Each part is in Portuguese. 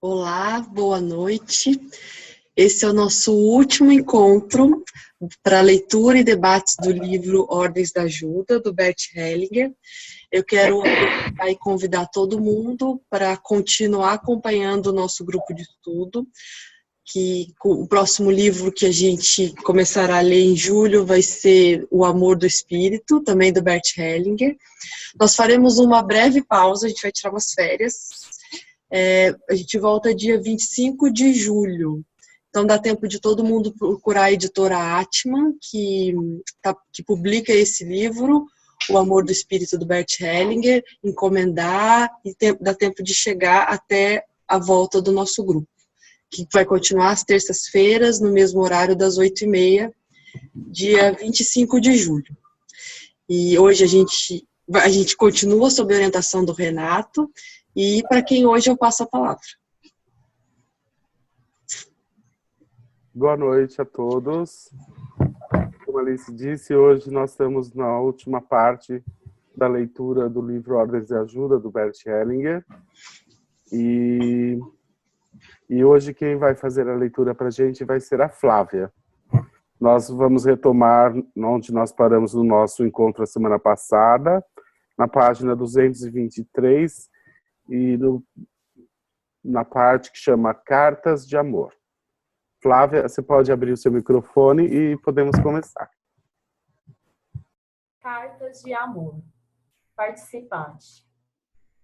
Olá, boa noite. Esse é o nosso último encontro para leitura e debates do livro Ordens da Ajuda, do Bert Hellinger. Eu quero aproveitar e convidar todo mundo para continuar acompanhando o nosso grupo de estudo, que o próximo livro que a gente começará a ler em julho vai ser O Amor do Espírito, também do Bert Hellinger. Nós faremos uma breve pausa, a gente vai tirar umas férias. A gente volta dia 25 de julho. Então dá tempo de todo mundo procurar a editora Atman, que publica esse livro, O Amor do Espírito, do Bert Hellinger, encomendar, e dá tempo de chegar até a volta do nosso grupo, que vai continuar às terças-feiras, no mesmo horário das 8h30, dia 25 de julho. E hoje a gente continua sob a orientação do Renato, e para quem hoje eu passo a palavra. Boa noite a todos. Como a Alice disse, hoje nós estamos na última parte da leitura do livro Ordens de Ajuda, do Bert Hellinger. E hoje quem vai fazer a leitura para a gente vai ser a Flávia. Nós vamos retomar onde nós paramos no nosso encontro a semana passada, na página 223, e na parte que chama Cartas de Amor. Flávia, você pode abrir o seu microfone e podemos começar. Cartas de Amor. Participante.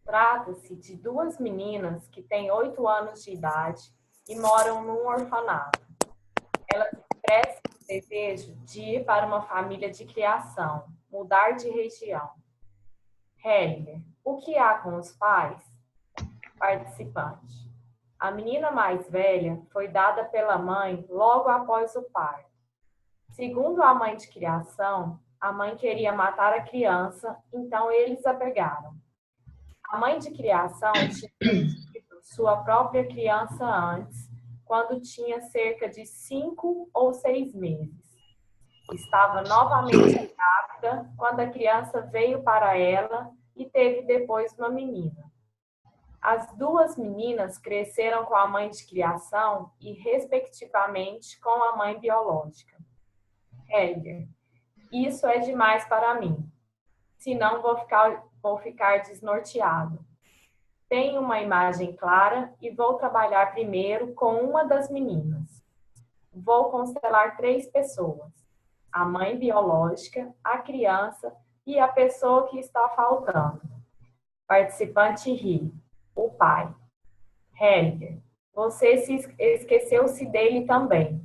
Trata-se de duas meninas que têm 8 anos de idade e moram num orfanato. Elas expressam o desejo de ir para uma família de criação, mudar de região. Hellinger, o que há com os pais? Participante. A menina mais velha foi dada pela mãe logo após o parto. Segundo a mãe de criação, a mãe queria matar a criança, então eles a pegaram. A mãe de criação tinha perdido sua própria criança antes, quando tinha cerca de 5 ou 6 meses. Estava novamente grávida quando a criança veio para ela e teve depois uma menina. As duas meninas cresceram com a mãe de criação e, respectivamente, com a mãe biológica. Hellinger, isso é demais para mim. Senão vou ficar desnorteado. Tenho uma imagem clara e vou trabalhar primeiro com uma das meninas. Vou constelar 3 pessoas. A mãe biológica, a criança e a pessoa que está faltando. Participante ri. O pai. Hellinger, você esqueceu-se dele também.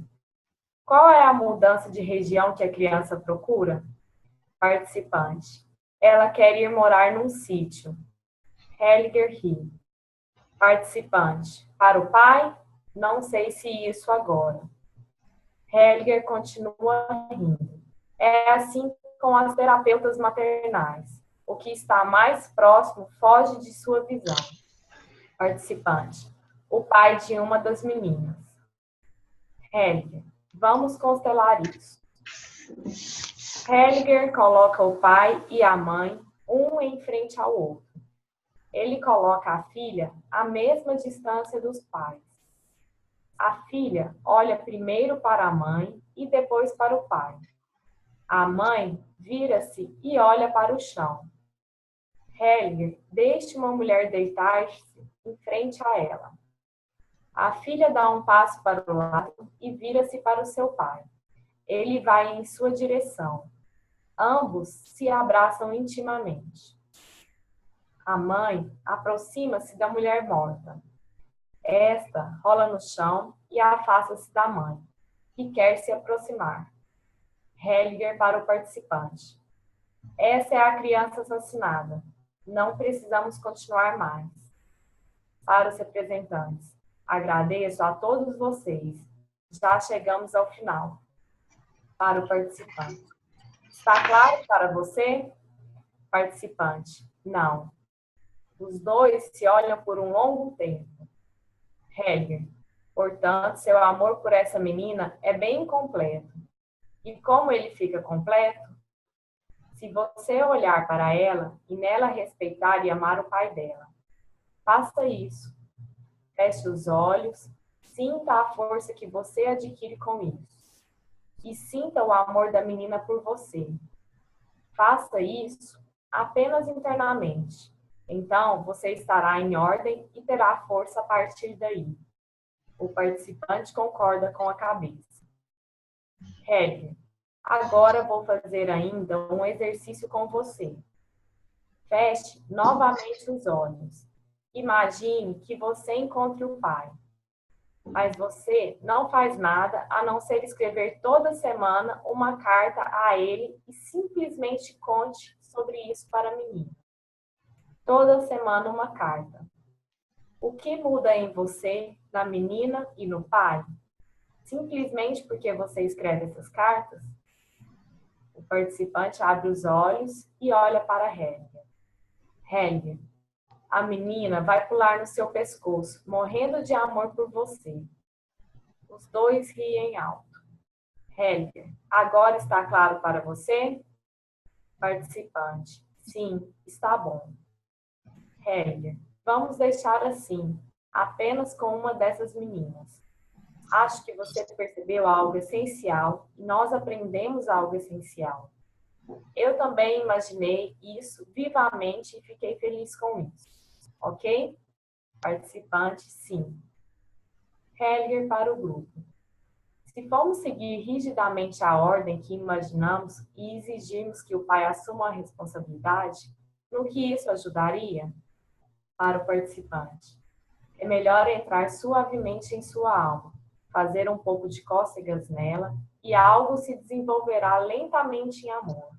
Qual é a mudança de região que a criança procura? Participante. Ela quer ir morar num sítio. Hellinger ri. Participante. Para o pai? Não sei se isso agora. Hellinger continua rindo. É assim com as terapeutas maternais. O que está mais próximo foge de sua visão. Participante. O pai de uma das meninas. Hellinger. Vamos constelar isso. Hellinger coloca o pai e a mãe, um em frente ao outro. Ele coloca a filha à mesma distância dos pais. A filha olha primeiro para a mãe e depois para o pai. A mãe vira-se e olha para o chão. Hellinger deixa uma mulher deitar-se em frente a ela. A filha dá um passo para o lado e vira-se para o seu pai. Ele vai em sua direção. Ambos se abraçam intimamente. A mãe aproxima-se da mulher morta. Esta rola no chão e afasta-se da mãe, que quer se aproximar. Hellinger para o participante. Essa é a criança assassinada. Não precisamos continuar mais. Para os representantes. Agradeço a todos vocês. Já chegamos ao final. Para o participante. Está claro para você? Participante. Não. Os dois se olham por um longo tempo. Hellinger. Portanto, seu amor por essa menina é bem incompleto. E como ele fica completo? Se você olhar para ela e nela respeitar e amar o pai dela. Faça isso. Feche os olhos, sinta a força que você adquire com isso. E sinta o amor da menina por você. Faça isso apenas internamente. Então, você estará em ordem e terá força a partir daí. O participante concorda com a cabeça. Helger, agora vou fazer ainda um exercício com você. Feche novamente os olhos. Imagine que você encontre o pai. Mas você não faz nada a não ser escrever toda semana uma carta a ele e simplesmente conte sobre isso para a menina. Toda semana uma carta. O que muda em você, na menina e no pai? Simplesmente porque você escreve essas cartas? O participante abre os olhos e olha para Helger. Helger, a menina vai pular no seu pescoço, morrendo de amor por você. Os dois riem alto. Helger, agora está claro para você? Participante, sim, está bom. Helger, vamos deixar assim, apenas com uma dessas meninas. Acho que você percebeu algo essencial e nós aprendemos algo essencial. Eu também imaginei isso vivamente e fiquei feliz com isso. Ok? Participante, sim. Helger para o grupo. Se formos seguir rigidamente a ordem que imaginamos e exigirmos que o pai assuma a responsabilidade, no que isso ajudaria? Para o participante. É melhor entrar suavemente em sua alma, fazer um pouco de cócegas nela e algo se desenvolverá lentamente em amor.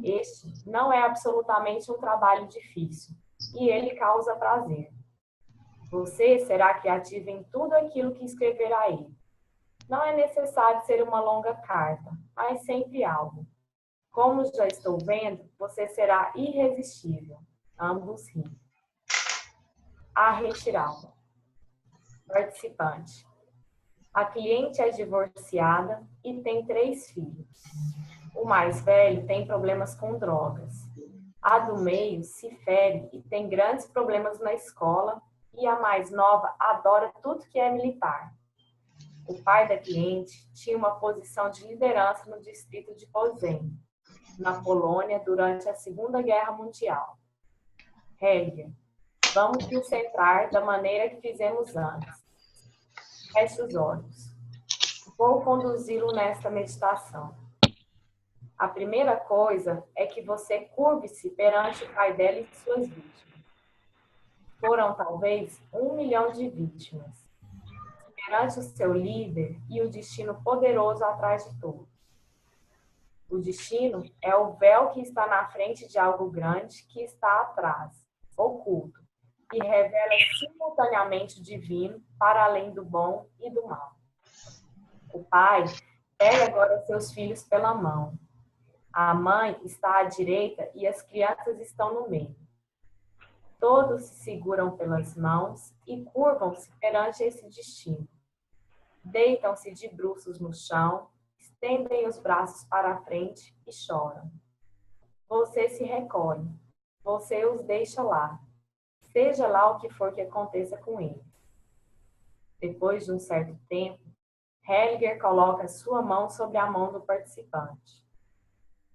Este não é absolutamente um trabalho difícil e ele causa prazer. Você será criativa em tudo aquilo que escrever a ele. Não é necessário ser uma longa carta, mas sempre algo. Como já estou vendo, você será irresistível. Ambos riem. A retirada. Participante. A cliente é divorciada e tem 3 filhos. O mais velho tem problemas com drogas. A do meio se fere e tem grandes problemas na escola. E a mais nova adora tudo que é militar. O pai da cliente tinha uma posição de liderança no distrito de Poznań, na Polônia, durante a Segunda Guerra Mundial. Helger, vamos nos centrar da maneira que fizemos antes. Feche os olhos. Vou conduzi-lo nesta meditação. A primeira coisa é que você curve-se perante o pai dela e suas vítimas. Foram talvez 1 milhão de vítimas. Perante o seu líder e o destino poderoso atrás de todos. O destino é o véu que está na frente de algo grande que está atrás, oculto, e revela simultaneamente o divino para além do bom e do mal. O pai pega agora seus filhos pela mão. A mãe está à direita e as crianças estão no meio. Todos se seguram pelas mãos e curvam-se perante esse destino. Deitam-se de bruços no chão, estendem os braços para a frente e choram. Você se recolhe, você os deixa lá, seja lá o que for que aconteça com eles. Depois de um certo tempo, Helger coloca sua mão sobre a mão do participante.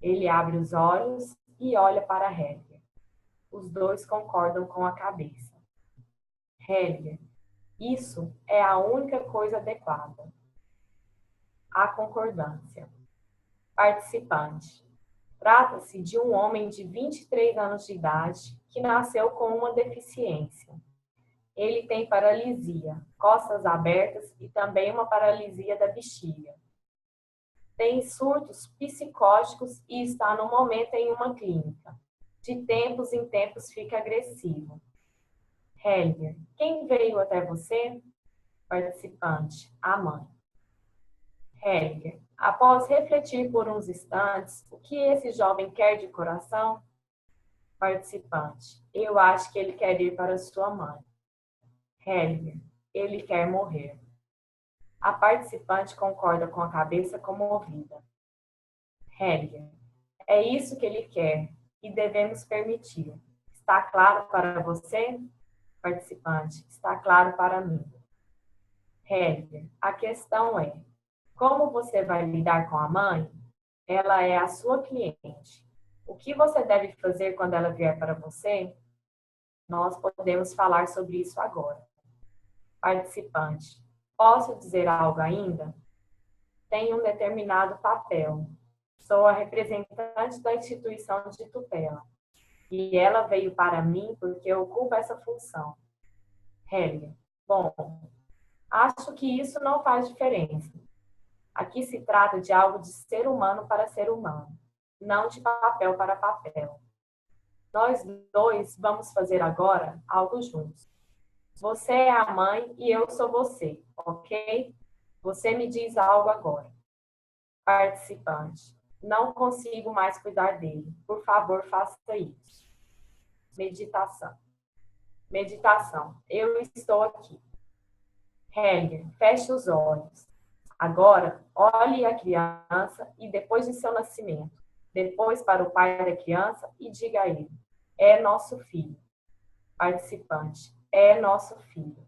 Ele abre os olhos e olha para Helger. Os dois concordam com a cabeça. Helger, isso é a única coisa adequada. A concordância. Participante. Trata-se de um homem de 23 anos de idade que nasceu com uma deficiência. Ele tem paralisia, costas abertas e também uma paralisia da bexiga. Tem surtos psicóticos e está no momento em uma clínica. De tempos em tempos fica agressivo. Helger, quem veio até você? Participante, a mãe. Helger, após refletir por uns instantes, o que esse jovem quer de coração? Participante, eu acho que ele quer ir para sua mãe. Helger, ele quer morrer. A participante concorda com a cabeça comovida. Helger, é isso que ele quer e devemos permitir. Está claro para você? Participante, está claro para mim. Hellinger, a questão é, como você vai lidar com a mãe? Ela é a sua cliente. O que você deve fazer quando ela vier para você? Nós podemos falar sobre isso agora. Participante, posso dizer algo ainda? Tenho um determinado papel. Sou a representante da instituição de tutela. E ela veio para mim porque ocupa essa função. Hellinger, bom, acho que isso não faz diferença. Aqui se trata de algo de ser humano para ser humano, não de papel para papel. Nós dois vamos fazer agora algo juntos. Você é a mãe e eu sou você, ok? Você me diz algo agora. Participante, não consigo mais cuidar dele. Por favor, faça isso. Meditação. Meditação. Eu estou aqui. Hellinger, feche os olhos. Agora, olhe a criança e depois de seu nascimento. Depois para o pai da criança e diga a ele: é nosso filho. Participante, é nosso filho.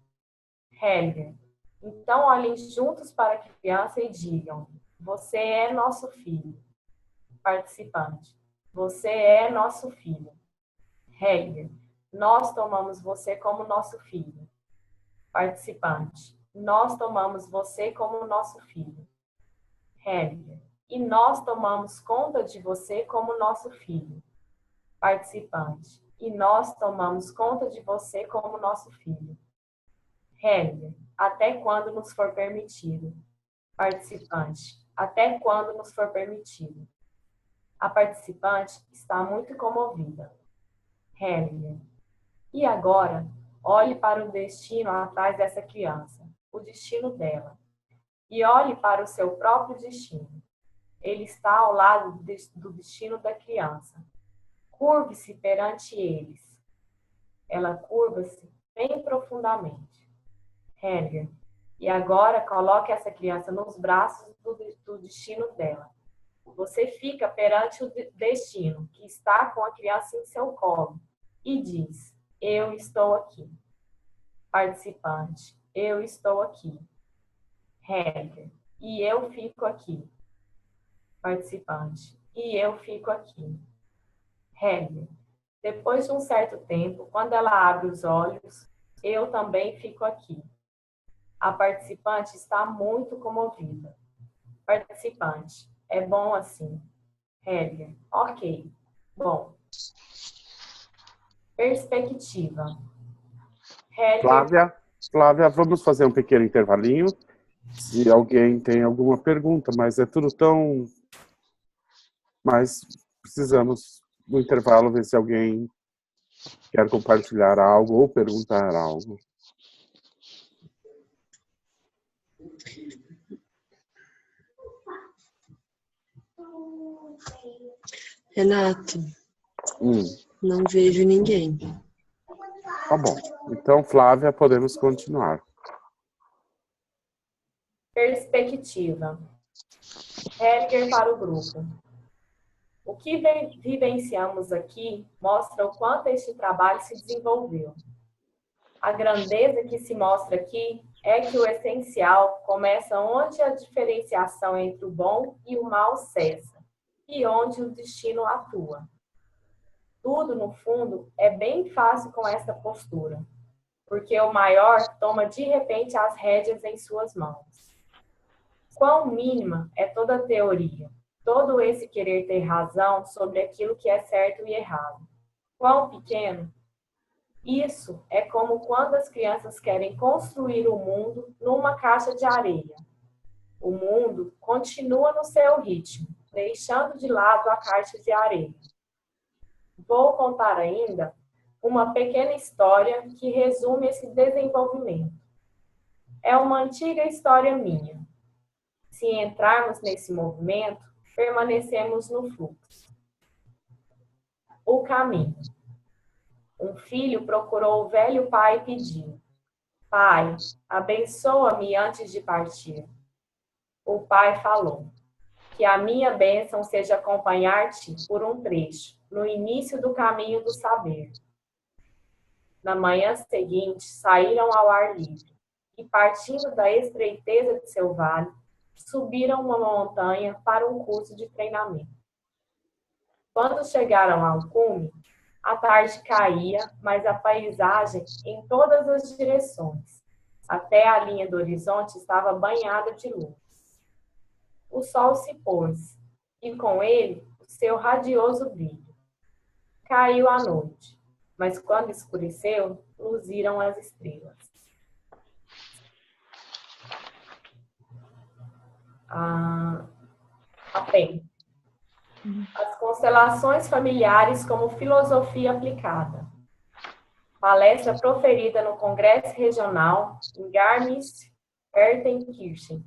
Hellinger, então olhem juntos para a criança e digam: você é nosso filho. Participante, você é nosso filho. Hellinger, nós tomamos você como nosso filho. Participante, nós tomamos você como nosso filho. Hellinger, e nós tomamos conta de você como nosso filho. Participante, e nós tomamos conta de você como nosso filho. Hellinger, até quando nos for permitido. Participante, até quando nos for permitido. A participante está muito comovida. Hellinger, e agora, olhe para o destino atrás dessa criança, o destino dela. E olhe para o seu próprio destino. Ele está ao lado do destino da criança. Curve-se perante eles. Ela curva-se bem profundamente. Hellinger, e agora coloque essa criança nos braços do destino dela. Você fica perante o destino, que está com a criança em seu colo, e diz: eu estou aqui. Participante, eu estou aqui. Hellinger, e eu fico aqui. Participante, e eu fico aqui. Hellinger, depois de um certo tempo, quando ela abre os olhos, eu também fico aqui. A participante está muito comovida. Participante, é bom assim. Hellinger, ok. Bom. Perspectiva. Hellinger. Flávia, vamos fazer um pequeno intervalinho. Se alguém tem alguma pergunta, mas é tudo tão... Mas precisamos, no intervalo, ver se alguém quer compartilhar algo ou perguntar algo. Renato, não vejo ninguém. Tá bom. Então, Flávia, podemos continuar. Perspectiva. Hellinger para o grupo. O que vivenciamos aqui mostra o quanto este trabalho se desenvolveu. A grandeza que se mostra aqui é que o essencial começa onde a diferenciação entre o bom e o mal cessa, e onde o destino atua. Tudo, no fundo, é bem fácil com esta postura, porque o maior toma de repente as rédeas em suas mãos. Quão mínima é toda a teoria, todo esse querer ter razão sobre aquilo que é certo e errado. Quão pequeno! Isso é como quando as crianças querem construir o mundo numa caixa de areia. O mundo continua no seu ritmo, deixando de lado a caixa de areia. Vou contar ainda uma pequena história que resume esse desenvolvimento. É uma antiga história minha. Se entrarmos nesse movimento, permanecemos no fluxo. O caminho. Um filho procurou o velho pai e pediu: Pai, abençoa-me antes de partir. O pai falou: que a minha bênção seja acompanhar-te por um trecho, no início do caminho do saber. Na manhã seguinte, saíram ao ar livre e, partindo da estreiteza de seu vale, subiram uma montanha para um curso de treinamento. Quando chegaram ao cume, a tarde caía, mas a paisagem em todas as direções, até a linha do horizonte, estava banhada de luz. O sol se pôs, e com ele o seu radioso brilho. Caiu a noite, mas quando escureceu, luziram as estrelas. Apêndice. As constelações familiares como filosofia aplicada. Palestra proferida no Congresso Regional em Garmisch-Partenkirchen,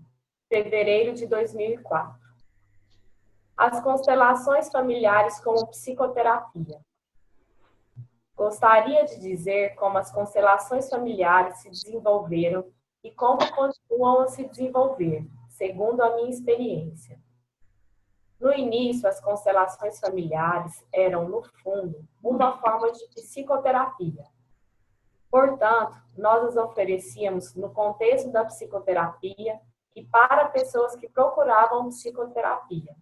fevereiro de 2004. As constelações familiares como psicoterapia. Gostaria de dizer como as constelações familiares se desenvolveram e como continuam a se desenvolver, segundo a minha experiência. No início, as constelações familiares eram, no fundo, uma forma de psicoterapia. Portanto, nós as oferecíamos no contexto da psicoterapia e para pessoas que procuravam psicoterapia.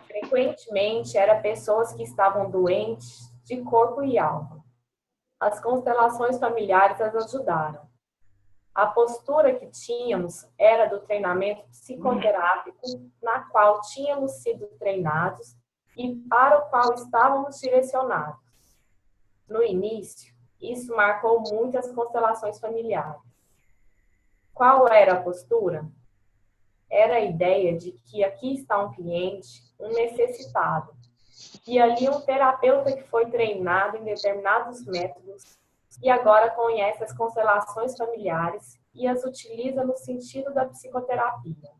Frequentemente, eram pessoas que estavam doentes de corpo e alma. As constelações familiares as ajudaram. A postura que tínhamos era do treinamento psicoterápico, na qual tínhamos sido treinados e para o qual estávamos direcionados. No início, isso marcou muito as constelações familiares. Qual era a postura? Era a ideia de que aqui está um cliente, um necessitado, e ali um terapeuta que foi treinado em determinados métodos e agora conhece as constelações familiares e as utiliza no sentido da psicoterapia.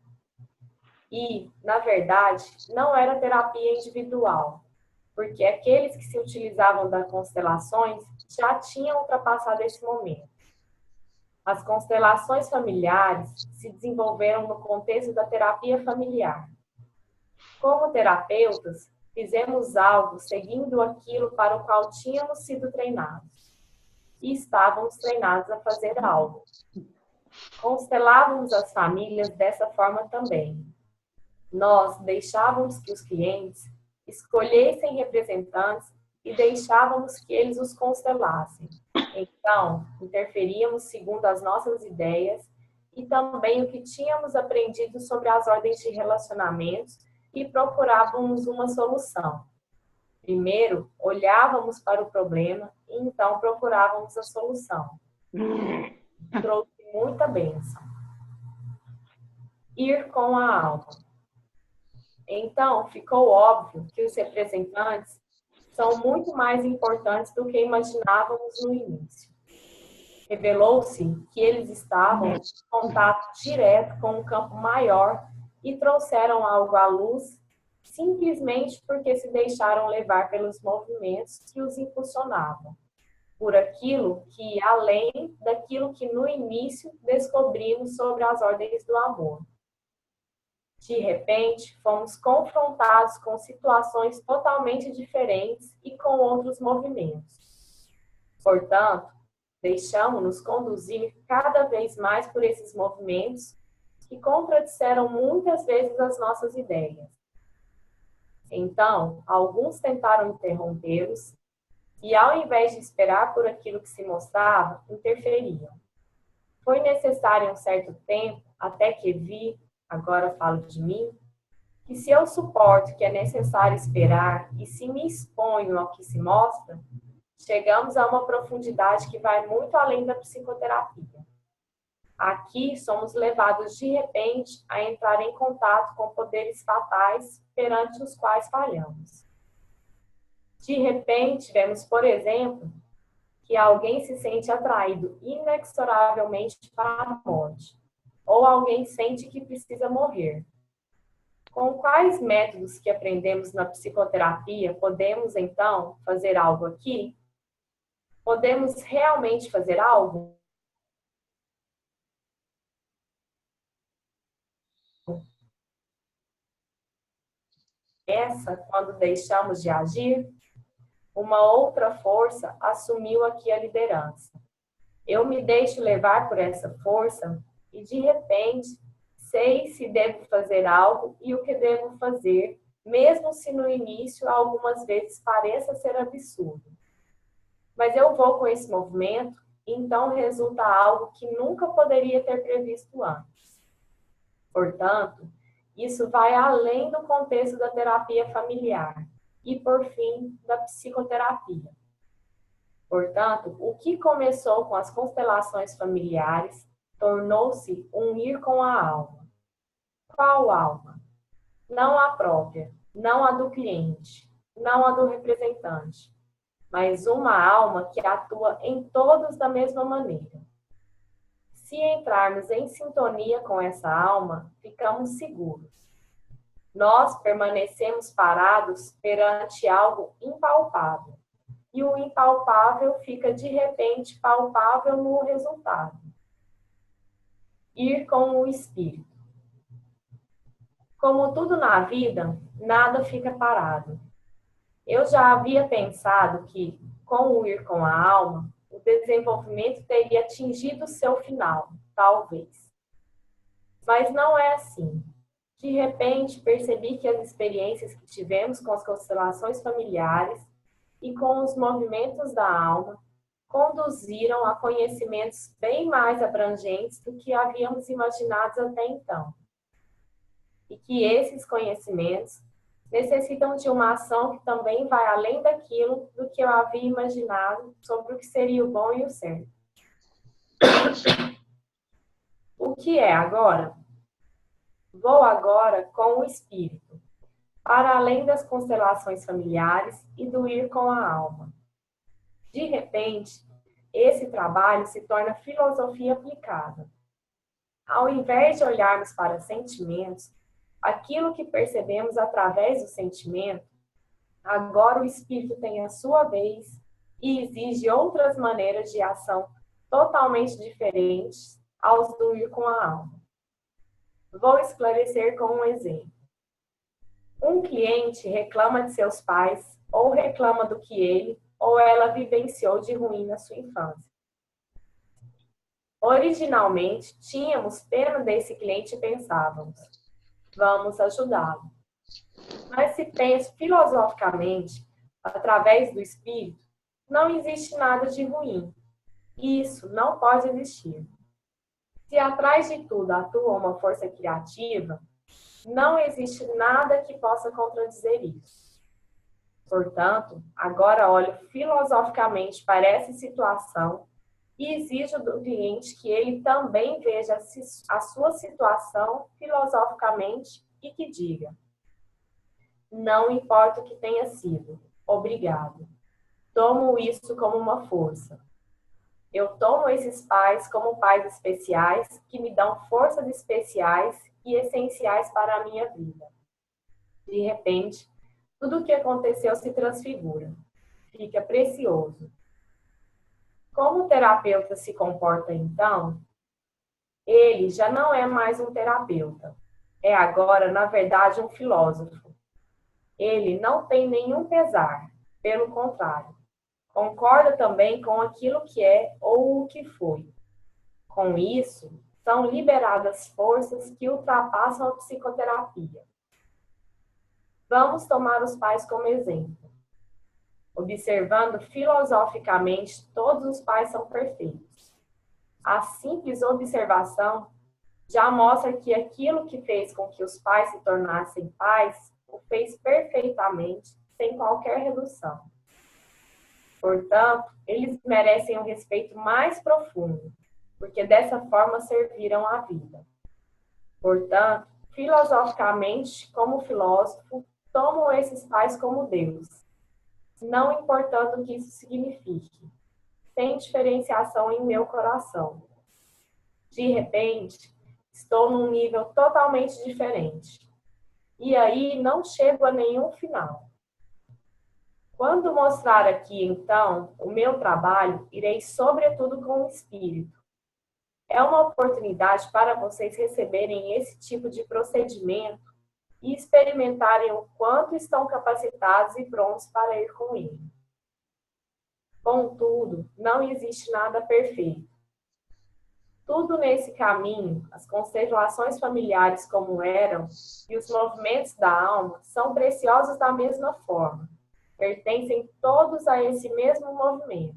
E, na verdade, não era terapia individual, porque aqueles que se utilizavam das constelações já tinham ultrapassado esse momento. As constelações familiares se desenvolveram no contexto da terapia familiar. Como terapeutas, fizemos algo seguindo aquilo para o qual tínhamos sido treinados. E estávamos treinados a fazer algo. Constelávamos as famílias dessa forma também. Nós deixávamos que os clientes escolhessem representantes e deixávamos que eles os constelassem. Então, interferíamos segundo as nossas ideias e também o que tínhamos aprendido sobre as ordens de relacionamentos e procurávamos uma solução. Primeiro, olhávamos para o problema e então procurávamos a solução. Trouxe muita bênção. Ir com a alma. Então, ficou óbvio que os representantes são muito mais importantes do que imaginávamos no início. Revelou-se que eles estavam em contato direto com um campo maior e trouxeram algo à luz simplesmente porque se deixaram levar pelos movimentos que os impulsionavam, por aquilo que ia além daquilo que no início descobrimos sobre as ordens do amor. De repente, fomos confrontados com situações totalmente diferentes e com outros movimentos. Portanto, deixamos-nos conduzir cada vez mais por esses movimentos que contradisseram muitas vezes as nossas ideias. Então, alguns tentaram interrompê-los e, ao invés de esperar por aquilo que se mostrava, interferiam. Foi necessário um certo tempo até que vi, agora falo de mim, que se eu suporto que é necessário esperar e se me exponho ao que se mostra, chegamos a uma profundidade que vai muito além da psicoterapia. Aqui somos levados de repente a entrar em contato com poderes fatais perante os quais falhamos. De repente, vemos, por exemplo, que alguém se sente atraído inexoravelmente para a morte, ou alguém sente que precisa morrer. Com quais métodos que aprendemos na psicoterapia podemos, então, fazer algo aqui? Podemos realmente fazer algo? Essa, quando deixamos de agir? uma outra força assumiu aqui a liderança. Eu me deixo levar por essa força e, de repente, sei se devo fazer algo e o que devo fazer, mesmo se no início algumas vezes pareça ser absurdo. Mas eu vou com esse movimento, e então resulta algo que nunca poderia ter previsto antes. Portanto, isso vai além do contexto da terapia familiar e, por fim, da psicoterapia. Portanto, o que começou com as constelações familiares tornou-se um ir com a alma. Qual alma? Não a própria, não a do cliente, não a do representante, mas uma alma que atua em todos da mesma maneira. Se entrarmos em sintonia com essa alma, ficamos seguros. Nós permanecemos parados perante algo impalpável, e o impalpável fica de repente palpável no resultado. Ir com o espírito. Como tudo na vida, nada fica parado. Eu já havia pensado que, com o ir com a alma, o desenvolvimento teria atingido seu final, talvez. Mas não é assim. De repente, percebi que as experiências que tivemos com as constelações familiares e com os movimentos da alma conduziram a conhecimentos bem mais abrangentes do que havíamos imaginado até então. E que esses conhecimentos necessitam de uma ação que também vai além daquilo do que eu havia imaginado sobre o que seria o bom e o certo. O que é agora? Vou agora com o espírito, para além das constelações familiares e do ir com a alma. De repente, esse trabalho se torna filosofia aplicada. Ao invés de olharmos para sentimentos, aquilo que percebemos através do sentimento, agora o espírito tem a sua vez e exige outras maneiras de ação totalmente diferentes aos do ir com a alma. Vou esclarecer com um exemplo. Um cliente reclama de seus pais ou reclama do que ele ou ela vivenciou de ruim na sua infância. Originalmente, tínhamos pena desse cliente e pensávamos: vamos ajudá-lo. Mas se penso filosoficamente, através do espírito, não existe nada de ruim. Isso não pode existir. Se atrás de tudo atua uma força criativa, não existe nada que possa contradizer isso. Portanto, agora olho filosoficamente para essa situação e exijo do cliente que ele também veja a sua situação filosoficamente e que diga: não importa o que tenha sido, obrigado. Tomo isso como uma força. Eu tomo esses pais como pais especiais que me dão forças especiais e essenciais para a minha vida. De repente, tudo o que aconteceu se transfigura. Fica precioso. Como o terapeuta se comporta então? Ele já não é mais um terapeuta. É agora, na verdade, um filósofo. Ele não tem nenhum pesar. Pelo contrário. Concorda também com aquilo que é ou o que foi. Com isso, são liberadas forças que ultrapassam a psicoterapia. Vamos tomar os pais como exemplo. Observando filosoficamente, todos os pais são perfeitos. A simples observação já mostra que aquilo que fez com que os pais se tornassem pais, o fez perfeitamente, sem qualquer redução. Portanto, eles merecem um respeito mais profundo, porque dessa forma serviram à vida. Portanto, filosoficamente, como filósofo, tomo esses pais como Deus, não importando o que isso signifique, sem diferenciação em meu coração. De repente, estou num nível totalmente diferente. E aí não chego a nenhum final. Quando mostrar aqui, então, o meu trabalho, irei sobretudo com o espírito. É uma oportunidade para vocês receberem esse tipo de procedimento e experimentarem o quanto estão capacitados e prontos para ir com ele. Contudo, não existe nada perfeito. Tudo nesse caminho, as constelações familiares como eram e os movimentos da alma são preciosos da mesma forma. Pertencem todos a esse mesmo movimento.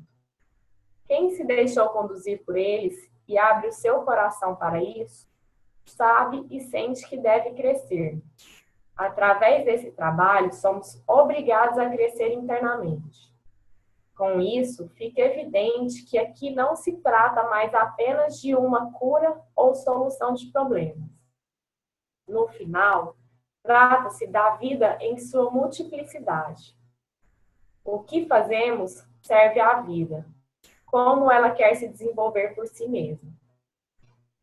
Quem se deixou conduzir por eles e abre o seu coração para isso, sabe e sente que deve crescer. Através desse trabalho, somos obrigados a crescer internamente. Com isso, fica evidente que aqui não se trata mais apenas de uma cura ou solução de problemas. No final, trata-se da vida em sua multiplicidade. O que fazemos serve à vida, como ela quer se desenvolver por si mesma.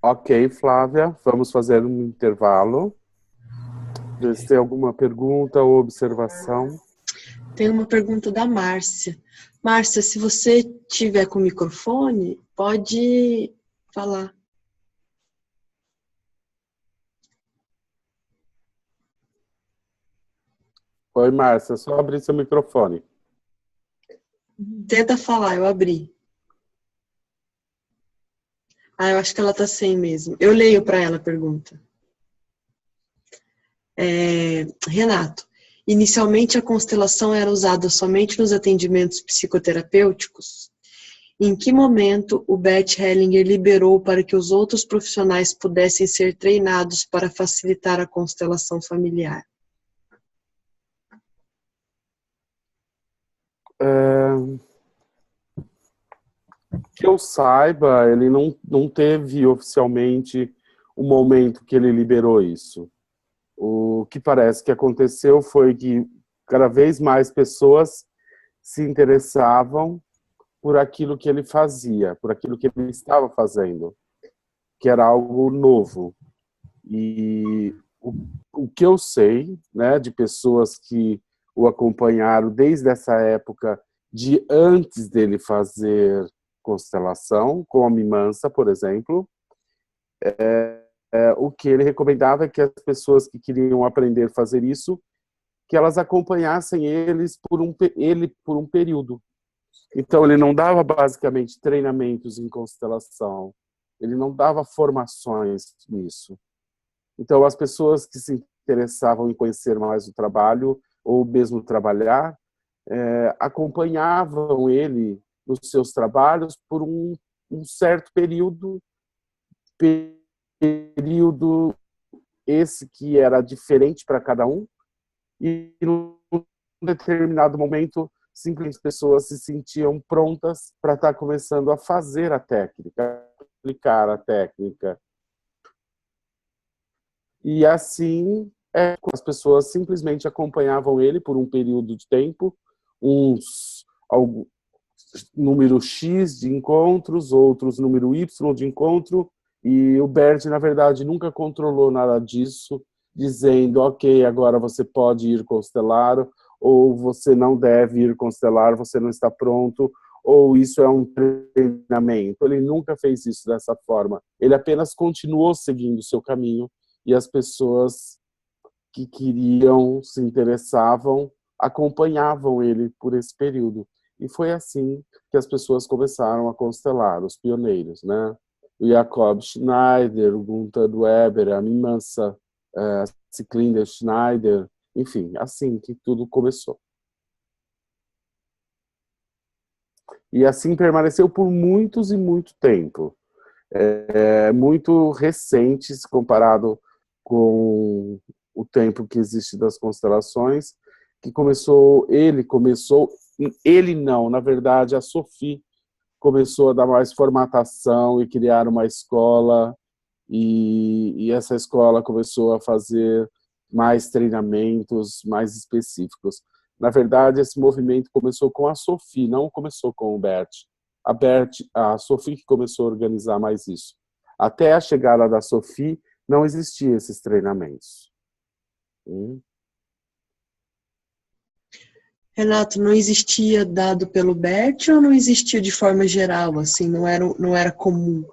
Ok, Flávia, vamos fazer um intervalo. Ver se tem alguma pergunta ou observação. Tem uma pergunta da Márcia. Márcia, se você tiver com o microfone, pode falar. Oi, Márcia, só abrir seu microfone. Tenta falar, eu abri. Eu acho que ela tá sem mesmo. Eu leio para ela a pergunta. Renato, inicialmente a constelação era usada somente nos atendimentos psicoterapêuticos? Em que momento o Bert Hellinger liberou para que os outros profissionais pudessem ser treinados para facilitar a constelação familiar? Que eu saiba, ele não teve oficialmente o momento que ele liberou isso. O que parece que aconteceu foi que cada vez mais pessoas se interessavam por aquilo que ele fazia, por aquilo que ele estava fazendo, que era algo novo. E o que eu sei, né, de pessoas que o acompanharam desde essa época, de antes dele fazer constelação, como a Mimansa, por exemplo, o que ele recomendava é que as pessoas que queriam aprender a fazer isso, que elas acompanhassem ele por um período. Então, ele não dava basicamente treinamentos em constelação, ele não dava formações nisso. Então, as pessoas que se interessavam em conhecer mais o trabalho, ou mesmo trabalhar, acompanhavam ele nos seus trabalhos por um certo período esse que era diferente para cada um, e num determinado momento, simplesmente as pessoas se sentiam prontas para estar começando a fazer a técnica, aplicar a técnica. E assim, as pessoas simplesmente acompanhavam ele por um período de tempo, número X de encontros, outros número Y de encontro, e o Bert, na verdade, nunca controlou nada disso, dizendo, ok, agora você pode ir constelar, ou você não deve ir constelar, você não está pronto, ou isso é um treinamento. Ele nunca fez isso dessa forma. Ele apenas continuou seguindo o seu caminho, e as pessoas que queriam, se interessavam, acompanhavam ele por esse período. E foi assim que as pessoas começaram a constelar, os pioneiros, né? O Jacob Schneider, o Gunther Weber, a Mimansa Ciclinder Schneider, enfim, assim que tudo começou. E assim permaneceu por muitos e muito tempo. Muito recentes comparado com o tempo que existe das constelações, que ele não, na verdade a Sophie começou a dar mais formatação e criar uma escola, e essa escola começou a fazer mais treinamentos mais específicos. Na verdade, esse movimento começou com a Sophie, não começou com o Bert. A Sophie que começou a organizar mais isso. Até a chegada da Sophie, não existiam esses treinamentos. Renato, não existia dado pelo Bert ou não existia de forma geral, assim, não era comum?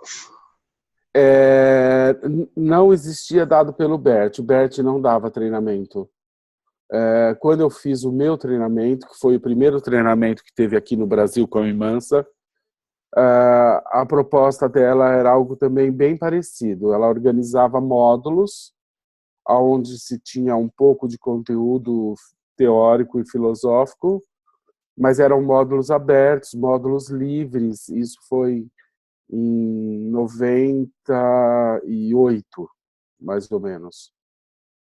Não existia dado pelo Bert. O Bert não dava treinamento. Quando eu fiz o meu treinamento, que foi o primeiro treinamento que teve aqui no Brasil com a Imansa, a proposta dela era algo também bem parecido. Ela organizava módulos, onde se tinha um pouco de conteúdo teórico e filosófico, mas eram módulos abertos, módulos livres. Isso foi em 98, mais ou menos.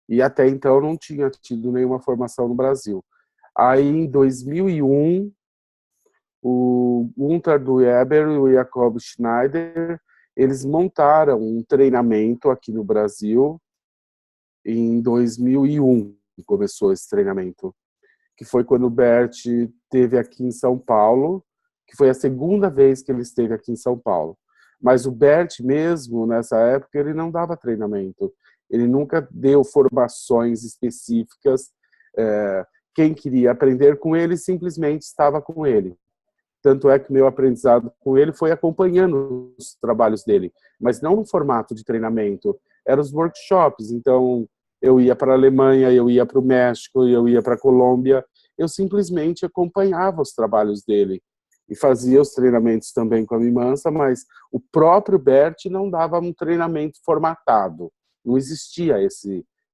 E até então não tinha tido nenhuma formação no Brasil. Aí, em 2001, o Gunther Weber e o Jacob Schneider, eles montaram um treinamento aqui no Brasil. Em 2001 começou esse treinamento, que foi quando o Bert esteve aqui em São Paulo, que foi a segunda vez que ele esteve aqui em São Paulo. Mas o Bert mesmo, nessa época, ele não dava treinamento. Ele nunca deu formações específicas. Quem queria aprender com ele simplesmente estava com ele. Tanto é que meu aprendizado com ele foi acompanhando os trabalhos dele, mas não no formato de treinamento. Eram os workshops. Então, eu ia para a Alemanha, eu ia para o México, eu ia para a Colômbia. Eu simplesmente acompanhava os trabalhos dele e fazia os treinamentos também com a Imansa, mas o próprio Bert não dava um treinamento formatado. Não existia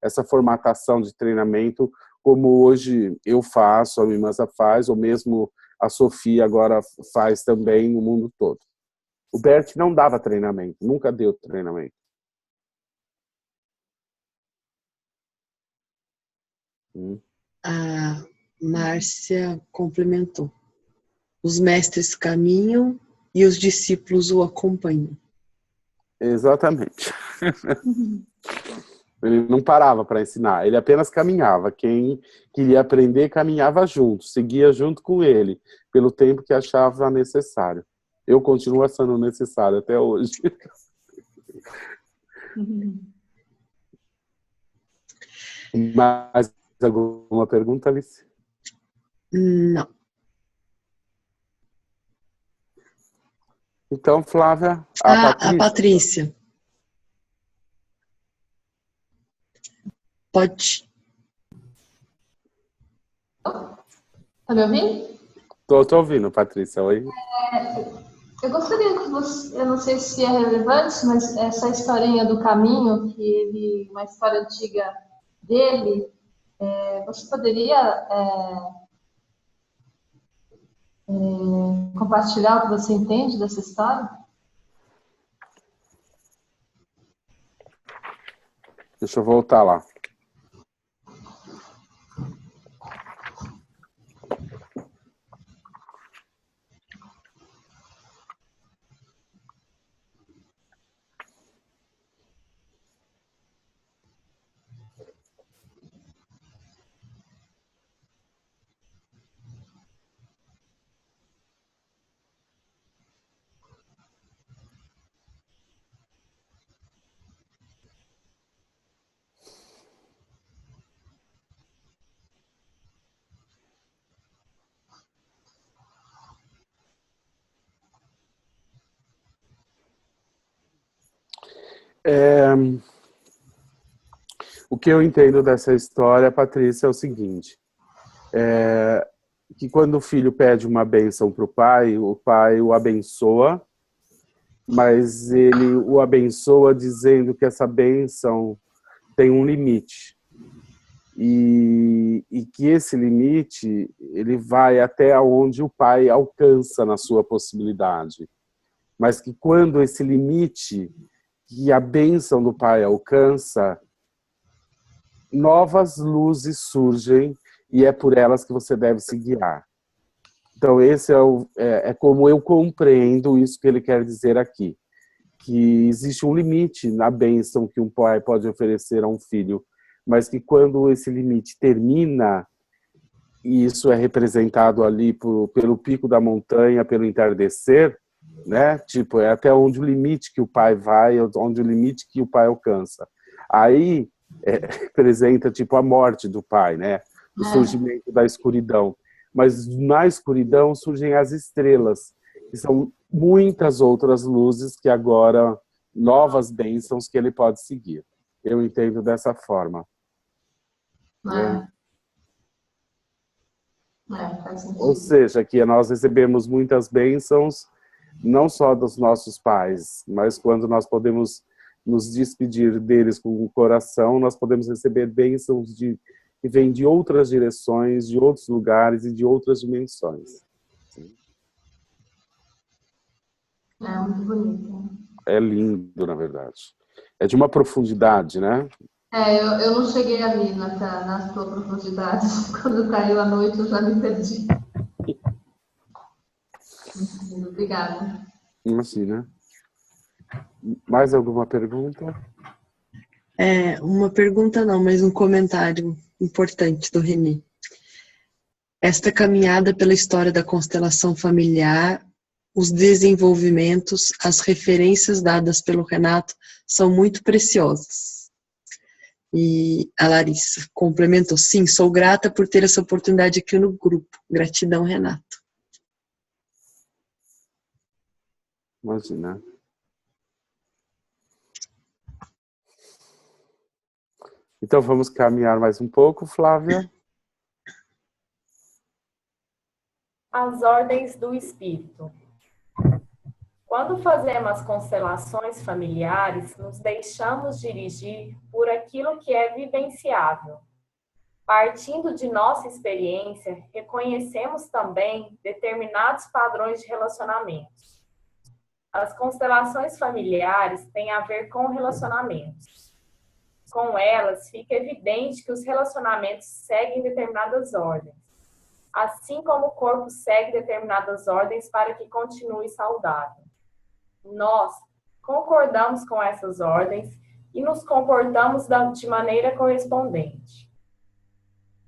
essa formatação de treinamento como hoje eu faço, a Imansa faz, ou mesmo a Sofia agora faz também no mundo todo. O Bert não dava treinamento, nunca deu treinamento. A Márcia complementou. Os mestres caminham e os discípulos o acompanham. Exatamente. Ele não parava para ensinar, ele apenas caminhava. Quem queria aprender caminhava junto, seguia junto com ele, pelo tempo que achava necessário. Eu continuo achando necessário até hoje. Mais alguma pergunta, Alice? Não. Então, Flávia, A Patrícia. Pode. Tá me ouvindo? Tô ouvindo, Patrícia. Oi. Eu gostaria que você, eu não sei se é relevante, mas essa historinha do caminho, uma história antiga dele, você poderia compartilhar o que você entende dessa história? Deixa eu voltar lá. O que eu entendo dessa história, Patrícia, é o seguinte. Que quando o filho pede uma bênção para o pai o abençoa, mas ele o abençoa dizendo que essa bênção tem um limite. E que esse limite ele vai até onde o pai alcança na sua possibilidade. Mas que quando esse limite que a bênção do pai alcança, novas luzes surgem e é por elas que você deve se guiar. Então, esse é como eu compreendo isso que ele quer dizer aqui. Que existe um limite na bênção que um pai pode oferecer a um filho, mas que quando esse limite termina, e isso é representado ali pelo pico da montanha, pelo entardecer, né? Tipo, é até onde o limite que o pai vai, onde o limite que o pai alcança. Aí representa tipo a morte do pai, né? O surgimento da escuridão. Mas na escuridão surgem as estrelas, que são muitas outras luzes que agora, novas bênçãos que ele pode seguir. Eu entendo dessa forma. Faz sentido. Ou seja, que nós recebemos muitas bênçãos, não só dos nossos pais, mas quando nós podemos nos despedir deles com o coração, nós podemos receber bênçãos que vêm de outras direções, de outros lugares e de outras dimensões. É muito bonito. É lindo, na verdade. É de uma profundidade, né? Eu não cheguei ali na sua profundidade. Quando caiu a noite, eu já me perdi. Obrigada. Assim, né? Mais alguma pergunta? Uma pergunta não, mas um comentário importante do René. Esta caminhada pela história da constelação familiar, os desenvolvimentos, as referências dadas pelo Renato são muito preciosas. E a Larissa complementou, sim, sou grata por ter essa oportunidade aqui no grupo. Gratidão, Renato. Imagina. Então vamos caminhar mais um pouco, Flávia. As ordens do espírito. Quando fazemos constelações familiares, nos deixamos dirigir por aquilo que é vivenciável. Partindo de nossa experiência, reconhecemos também determinados padrões de relacionamentos. As constelações familiares têm a ver com relacionamentos. Com elas, fica evidente que os relacionamentos seguem determinadas ordens, assim como o corpo segue determinadas ordens para que continue saudável. Nós concordamos com essas ordens e nos comportamos de maneira correspondente.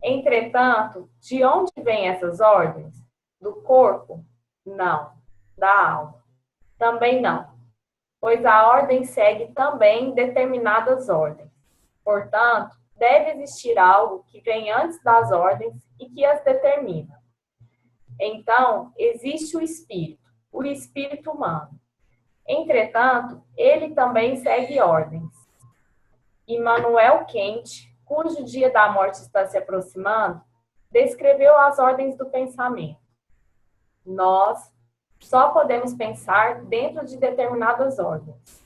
Entretanto, de onde vêm essas ordens? Do corpo? Não. Da alma? Também não, pois a ordem segue também determinadas ordens. Portanto, deve existir algo que vem antes das ordens e que as determina. Então, existe o espírito humano. Entretanto, ele também segue ordens. Immanuel Kant, cujo dia da morte está se aproximando, descreveu as ordens do pensamento. Nós só podemos pensar dentro de determinadas ordens.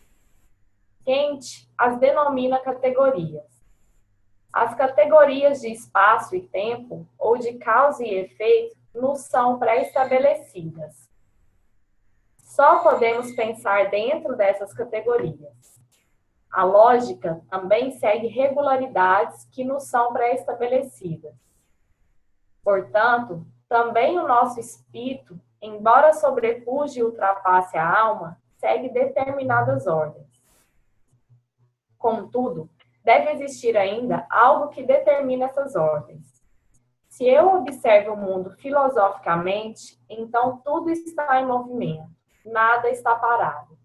Kant as denomina categorias. As categorias de espaço e tempo, ou de causa e efeito, nos são pré-estabelecidas. Só podemos pensar dentro dessas categorias. A lógica também segue regularidades que nos são pré-estabelecidas. Portanto, também o nosso espírito, embora sobrepuje e ultrapasse a alma, segue determinadas ordens. Contudo, deve existir ainda algo que determina essas ordens. Se eu observo o mundo filosoficamente, então tudo está em movimento, nada está parado.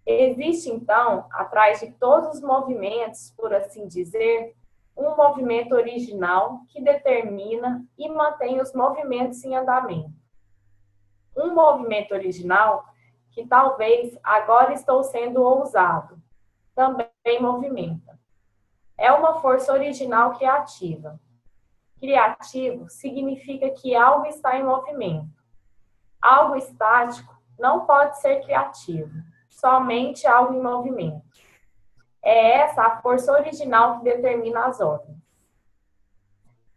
Existe, então, atrás de todos os movimentos, por assim dizer, um movimento original que determina e mantém os movimentos em andamento. Um movimento original que talvez agora estou sendo ousado, também movimenta. É uma força original criativa. Criativo significa que algo está em movimento. Algo estático não pode ser criativo, somente algo em movimento. É essa a força original que determina as ordens.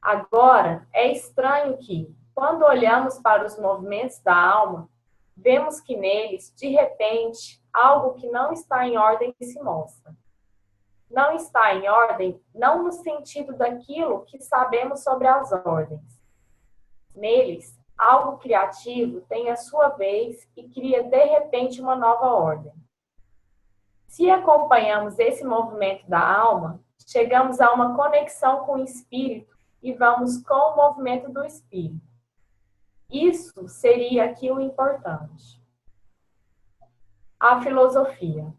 Agora, é estranho que, quando olhamos para os movimentos da alma, vemos que neles, de repente, algo que não está em ordem se mostra. Não está em ordem, não no sentido daquilo que sabemos sobre as ordens. Neles, algo criativo tem a sua vez e cria de repente uma nova ordem. Se acompanhamos esse movimento da alma, chegamos a uma conexão com o espírito e vamos com o movimento do espírito. Isso seria aqui o importante. A filosofia.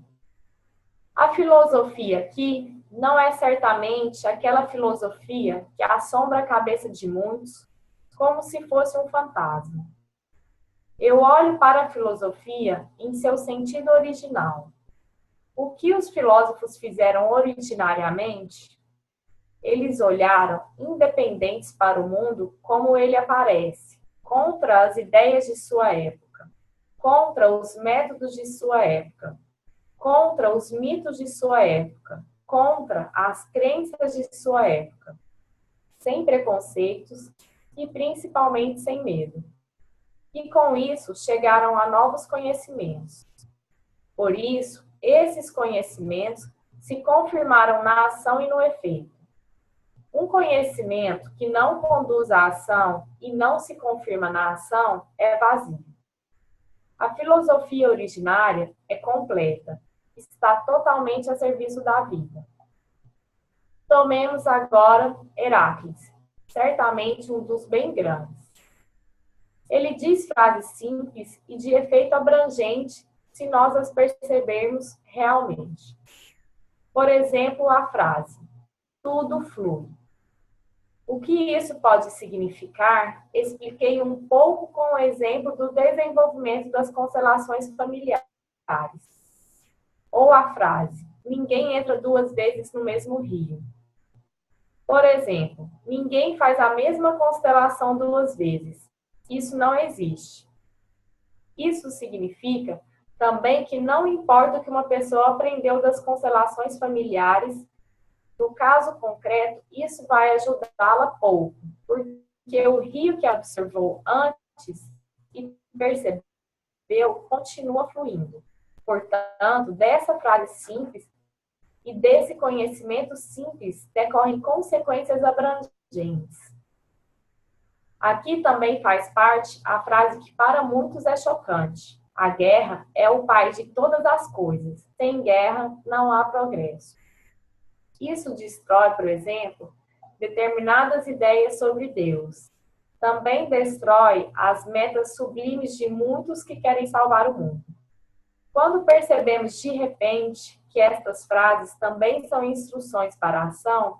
A filosofia aqui não é certamente aquela filosofia que assombra a cabeça de muitos como se fosse um fantasma. Eu olho para a filosofia em seu sentido original. O que os filósofos fizeram originariamente? Eles olharam independentes para o mundo como ele aparece, contra as ideias de sua época, contra os métodos de sua época, contra os mitos de sua época, contra as crenças de sua época, sem preconceitos e principalmente sem medo. E com isso chegaram a novos conhecimentos. Por isso, esses conhecimentos se confirmaram na ação e no efeito. Um conhecimento que não conduz à ação e não se confirma na ação é vazio. A filosofia originária é completa, está totalmente a serviço da vida. Tomemos agora Heráclito, certamente um dos bem grandes. Ele diz frases simples e de efeito abrangente se nós as percebermos realmente. Por exemplo, a frase, tudo flui. O que isso pode significar, expliquei um pouco com o exemplo do desenvolvimento das constelações familiares. Ou a frase, ninguém entra 2 vezes no mesmo rio. Por exemplo, ninguém faz a mesma constelação 2 vezes. Isso não existe. Isso significa também que não importa o que uma pessoa aprendeu das constelações familiares, no caso concreto, isso vai ajudá-la pouco, porque o rio que observou antes e percebeu continua fluindo. Portanto, dessa frase simples e desse conhecimento simples decorrem consequências abrangentes. Aqui também faz parte a frase que para muitos é chocante. A guerra é o pai de todas as coisas. Sem guerra não há progresso. Isso destrói, por exemplo, determinadas ideias sobre Deus. Também destrói as metas sublimes de muitos que querem salvar o mundo. Quando percebemos de repente que estas frases também são instruções para a ação,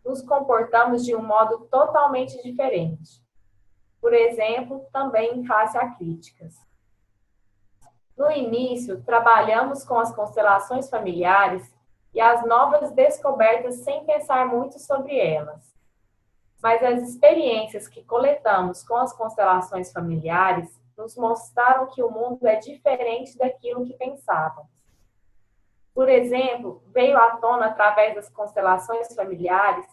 nos comportamos de um modo totalmente diferente. Por exemplo, também em face a críticas. No início, trabalhamos com as constelações familiares e as novas descobertas sem pensar muito sobre elas. Mas as experiências que coletamos com as constelações familiares nos mostraram que o mundo é diferente daquilo que pensávamos. Por exemplo, veio à tona através das constelações familiares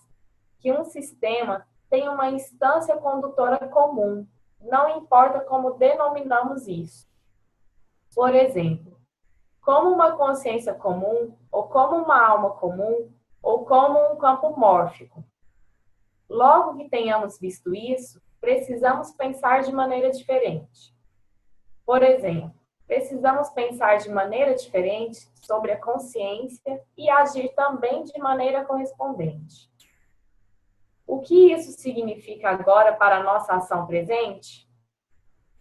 que um sistema tem uma instância condutora comum, não importa como denominamos isso. Por exemplo, como uma consciência comum, ou como uma alma comum, ou como um campo mórfico. Logo que tenhamos visto isso, precisamos pensar de maneira diferente. Por exemplo, precisamos pensar de maneira diferente sobre a consciência e agir também de maneira correspondente. O que isso significa agora para a nossa ação presente?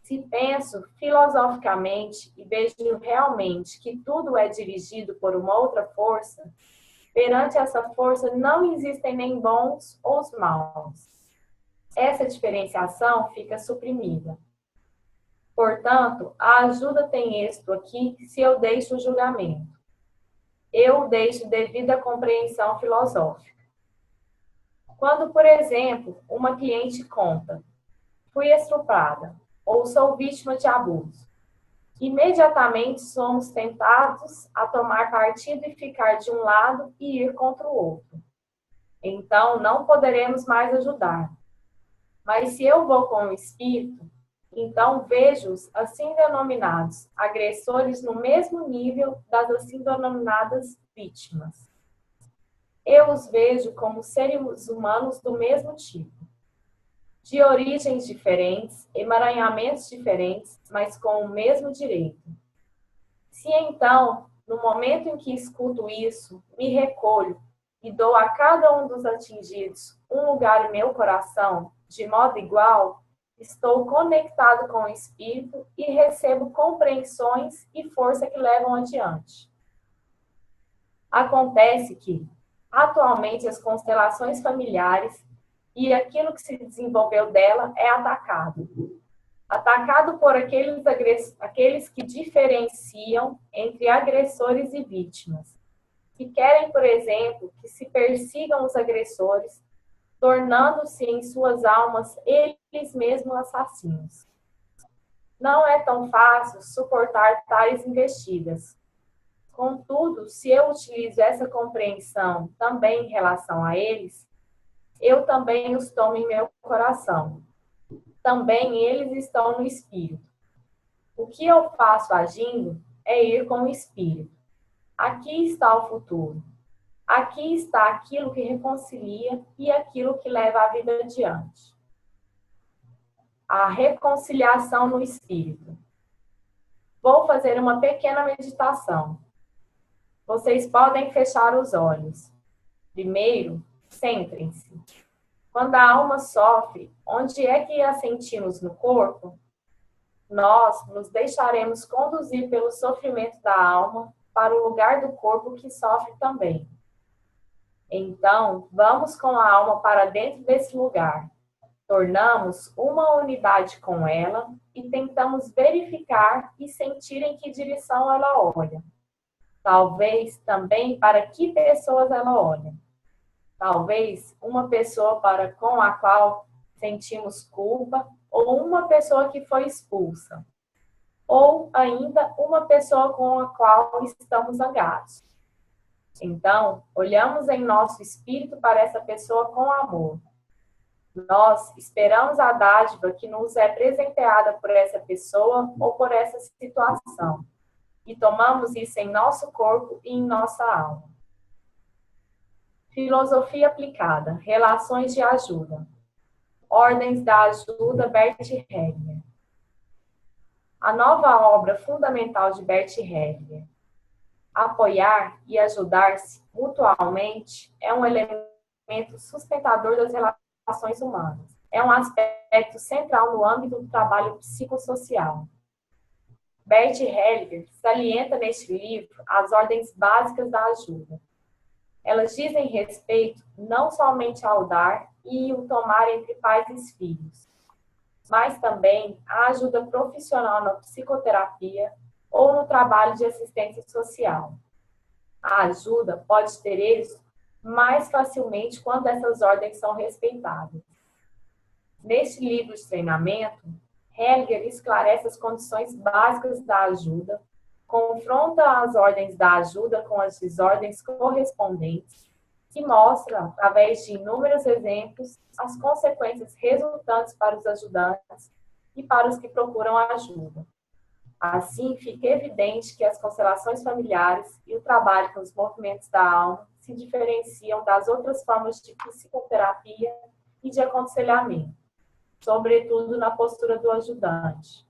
Se penso filosoficamente e vejo realmente que tudo é dirigido por uma outra força, perante essa força não existem nem bons ou os maus. Essa diferenciação fica suprimida. Portanto, a ajuda tem êxito aqui se eu deixo o julgamento. Eu deixo devida compreensão filosófica. Quando, por exemplo, uma cliente conta, fui estuprada, ou sou vítima de abuso. Imediatamente somos tentados a tomar partido e ficar de um lado e ir contra o outro. Então, não poderemos mais ajudar. Mas se eu vou com o espírito, então vejo-os assim denominados agressores no mesmo nível das assim denominadas vítimas. Eu os vejo como seres humanos do mesmo tipo. De origens diferentes, emaranhamentos diferentes, mas com o mesmo direito. Se então, no momento em que escuto isso, me recolho e dou a cada um dos atingidos um lugar em meu coração, de modo igual, estou conectado com o Espírito e recebo compreensões e força que levam adiante. Acontece que, atualmente, as constelações familiares e aquilo que se desenvolveu dela é atacado. Atacado por aqueles que diferenciam entre agressores e vítimas. que querem, por exemplo, que se persigam os agressores, tornando-se em suas almas eles mesmos assassinos. Não é tão fácil suportar tais investidas. Contudo, se eu utilizo essa compreensão também em relação a eles, eu também os tomo em meu coração. Também eles estão no espírito. O que eu faço agindo é ir com o espírito. Aqui está o futuro. Aqui está aquilo que reconcilia e aquilo que leva a vida adiante. A reconciliação no espírito. Vou fazer uma pequena meditação. Vocês podem fechar os olhos. Primeiro, centrem-se. Quando a alma sofre, onde é que a sentimos no corpo? Nós nos deixaremos conduzir pelo sofrimento da alma para o lugar do corpo que sofre também. Então, vamos com a alma para dentro desse lugar. Tornamos uma unidade com ela e tentamos verificar e sentir em que direção ela olha. Talvez também para que pessoas ela olha. Talvez uma pessoa com a qual sentimos culpa ou uma pessoa que foi expulsa. Ou ainda uma pessoa com a qual estamos zangados. Então, olhamos em nosso espírito para essa pessoa com amor. Nós esperamos a dádiva que nos é presenteada por essa pessoa ou por essa situação. E tomamos isso em nosso corpo e em nossa alma. Filosofia aplicada. Relações de ajuda. Ordens da ajuda, Bert Hellinger. A nova obra fundamental de Bert Hellinger. Apoiar e ajudar-se mutualmente é um elemento sustentador das relações humanas. É um aspecto central no âmbito do trabalho psicossocial. Bert Hellinger salienta neste livro as ordens básicas da ajuda. Elas dizem respeito não somente ao dar e o tomar entre pais e filhos, mas também à ajuda profissional na psicoterapia ou no trabalho de assistência social. A ajuda pode ter êxito mais facilmente quando essas ordens são respeitadas. Neste livro de treinamento, Hellinger esclarece as condições básicas da ajuda, confronta as ordens da ajuda com as desordens correspondentes e mostra, através de inúmeros exemplos, as consequências resultantes para os ajudantes e para os que procuram ajuda. Assim, fica evidente que as constelações familiares e o trabalho com os movimentos da alma se diferenciam das outras formas de psicoterapia e de aconselhamento, sobretudo na postura do ajudante.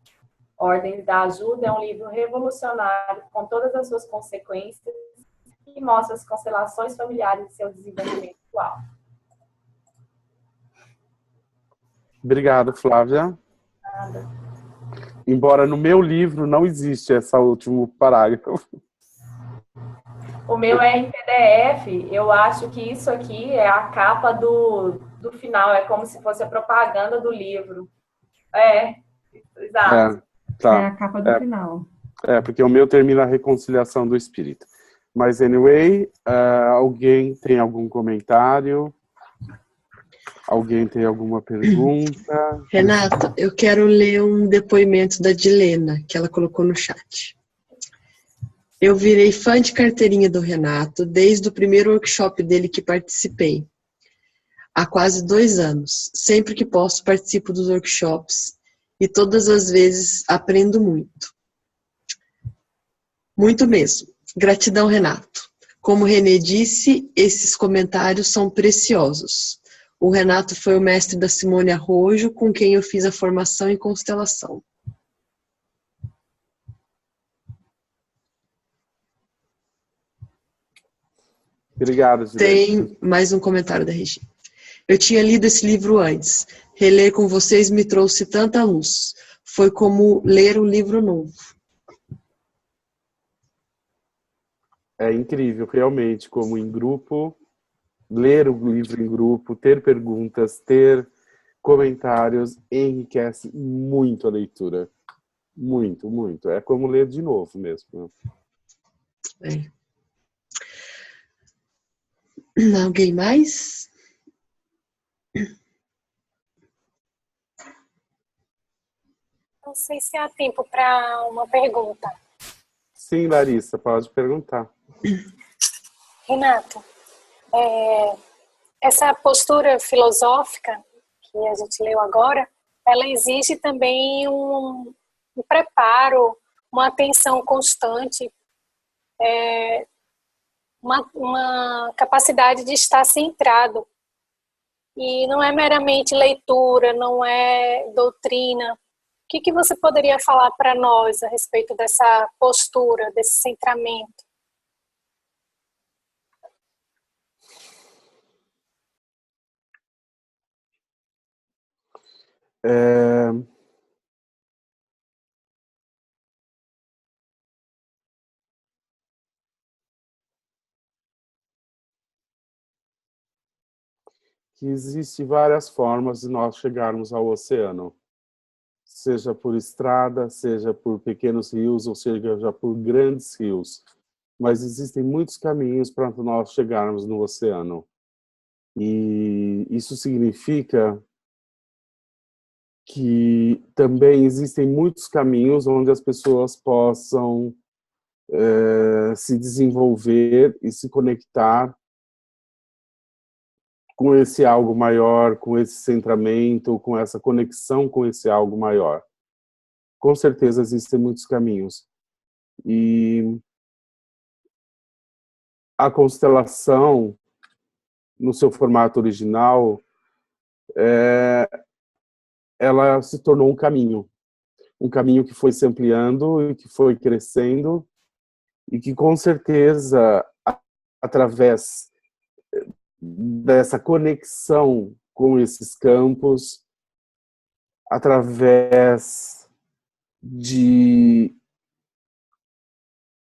Ordens da Ajuda é um livro revolucionário com todas as suas consequências e mostra as constelações familiares e seu desenvolvimento atual. Obrigado, Flávia. Nada. Embora no meu livro não existe esse último parágrafo. O meu é em PDF. Eu acho que isso aqui é a capa do final. É como se fosse a propaganda do livro. Exato. Tá. É a capa do final. Porque o meu termina a reconciliação do espírito. Mas, anyway, alguém tem algum comentário? Alguém tem alguma pergunta? Renata, eu quero ler um depoimento da Dilena, que ela colocou no chat. Eu virei fã de carteirinha do Renato desde o primeiro workshop dele que participei. Há quase 2 anos. Sempre que posso, participo dos workshops e todas as vezes aprendo muito. Muito mesmo. Gratidão, Renato. Como o Renê disse, esses comentários são preciosos. O Renato foi o mestre da Simone Arrojo, com quem eu fiz a formação em constelação. Obrigado, Juliana. Tem mais um comentário da Regina. Eu tinha lido esse livro antes. Reler com vocês me trouxe tanta luz. Foi como ler um livro novo. É incrível, realmente, como em grupo, ler o livro em grupo, ter perguntas, ter comentários, enriquece muito a leitura. Muito, muito. É como ler de novo mesmo. É. Alguém mais? Não sei se há tempo para uma pergunta. Sim, Larissa, pode perguntar. Renato, essa postura filosófica que a gente leu agora, ela exige também um preparo, uma atenção constante, uma capacidade de estar centrado. E não é meramente leitura, não é doutrina. O que você poderia falar para nós a respeito dessa postura, desse centramento? Que existe várias formas de nós chegarmos ao oceano, seja por estrada, seja por pequenos rios, ou seja, já por grandes rios. Mas existem muitos caminhos para nós chegarmos no oceano. E isso significa que também existem muitos caminhos onde as pessoas possam se desenvolver e se conectar com esse algo maior, com esse centramento, com essa conexão com esse algo maior. Com certeza existem muitos caminhos. E a constelação, no seu formato original, ela se tornou um caminho que foi se ampliando e que foi crescendo e que, com certeza, através dessa conexão com esses campos, através de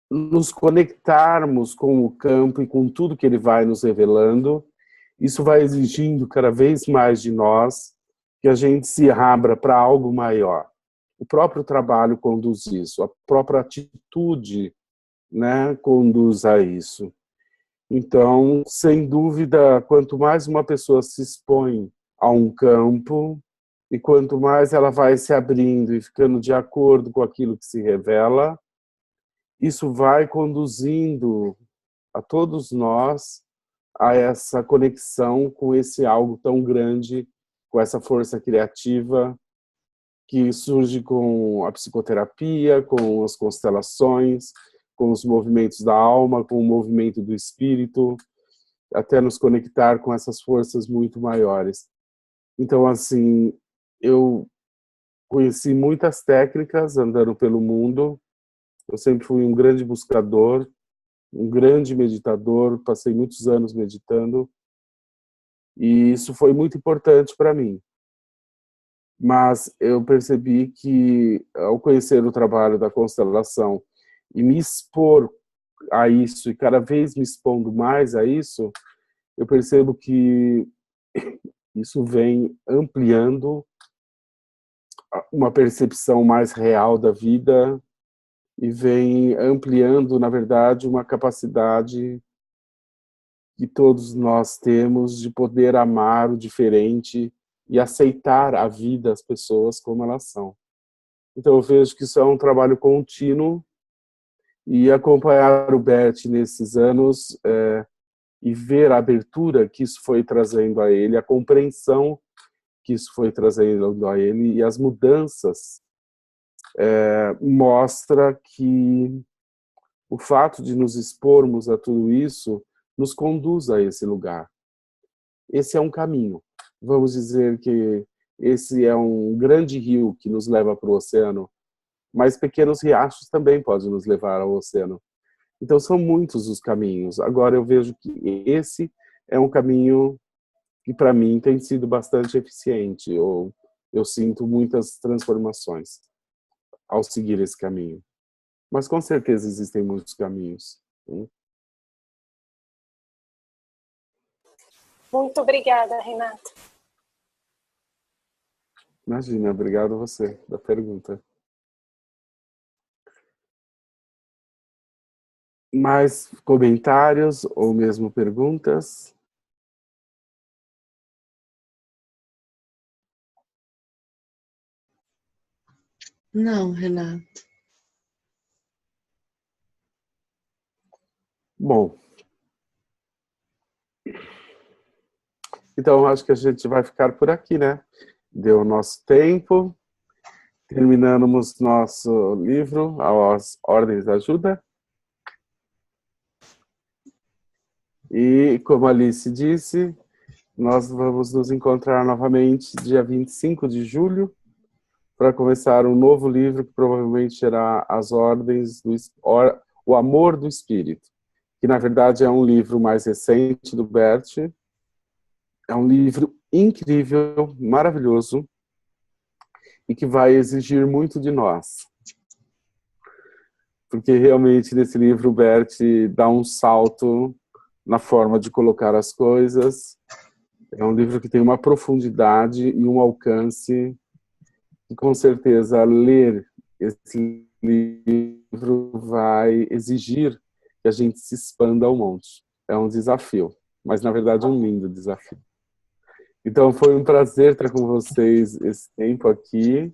nos conectarmos com o campo e com tudo que ele vai nos revelando, isso vai exigindo cada vez mais de nós que a gente se abra para algo maior. O próprio trabalho conduz isso, a própria atitude, né, conduz a isso. Então, sem dúvida, quanto mais uma pessoa se expõe a um campo, e quanto mais ela vai se abrindo e ficando de acordo com aquilo que se revela, isso vai conduzindo a todos nós a essa conexão com esse algo tão grande, com essa força criativa que surge com a psicoterapia, com as constelações, com os movimentos da alma, com o movimento do espírito, até nos conectar com essas forças muito maiores. Então, assim, eu conheci muitas técnicas andando pelo mundo. Eu sempre fui um grande buscador, um grande meditador, passei muitos anos meditando, e isso foi muito importante para mim. Mas eu percebi que, ao conhecer o trabalho da constelação e me expor a isso, e cada vez me expondo mais a isso, eu percebo que isso vem ampliando uma percepção mais real da vida e vem ampliando, na verdade, uma capacidade que todos nós temos de poder amar o diferente e aceitar a vida, as pessoas como elas são. Então eu vejo que isso é um trabalho contínuo, e acompanhar o Bert nesses anos e ver a abertura que isso foi trazendo a ele, a compreensão que isso foi trazendo a ele e as mudanças, mostra que o fato de nos expormos a tudo isso nos conduz a esse lugar. Esse é um caminho. Vamos dizer que esse é um grande rio que nos leva para o oceano, mas pequenos riachos também podem nos levar ao oceano. Então são muitos os caminhos. Agora eu vejo que esse é um caminho que para mim tem sido bastante eficiente, ou eu sinto muitas transformações ao seguir esse caminho. Mas com certeza existem muitos caminhos. Muito obrigada, Renato. Imagina, obrigado a você da pergunta. Mais comentários ou mesmo perguntas? Não, Renato. Bom, então acho que a gente vai ficar por aqui, né? Deu o nosso tempo. Terminamos nosso livro, As Ordens da Ajuda. E, como a Alice disse, nós vamos nos encontrar novamente dia 25 de julho para começar um novo livro que provavelmente será As Ordens o Amor do Espírito, que na verdade é um livro mais recente do Bert. É um livro incrível, maravilhoso, e que vai exigir muito de nós. Porque realmente nesse livro o Bert dá um salto na forma de colocar as coisas. É um livro que tem uma profundidade e um alcance, e com certeza ler esse livro vai exigir que a gente se expanda ao monte. É um desafio, mas na verdade é um lindo desafio. Então foi um prazer estar com vocês esse tempo aqui.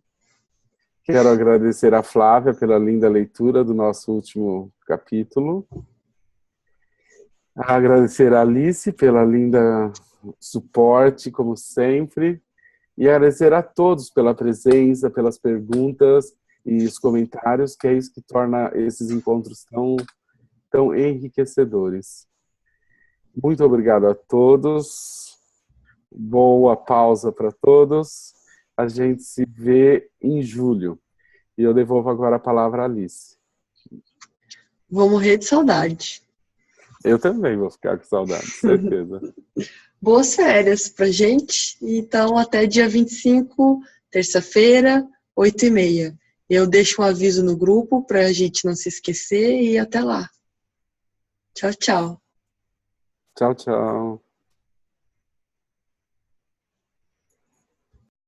Quero agradecer a Flávia pela linda leitura do nosso último capítulo. Agradecer a Alice pela linda suporte, como sempre. E agradecer a todos pela presença, pelas perguntas e os comentários, que é isso que torna esses encontros tão enriquecedores. Muito obrigado a todos. Boa pausa para todos. A gente se vê em julho. E eu devolvo agora a palavra à Alice. Vou morrer de saudade. Eu também vou ficar com saudade, certeza. Boas férias pra gente. Então, até dia 25, terça-feira, 8h30. Eu deixo um aviso no grupo pra gente não se esquecer e até lá. Tchau, tchau. Tchau, tchau.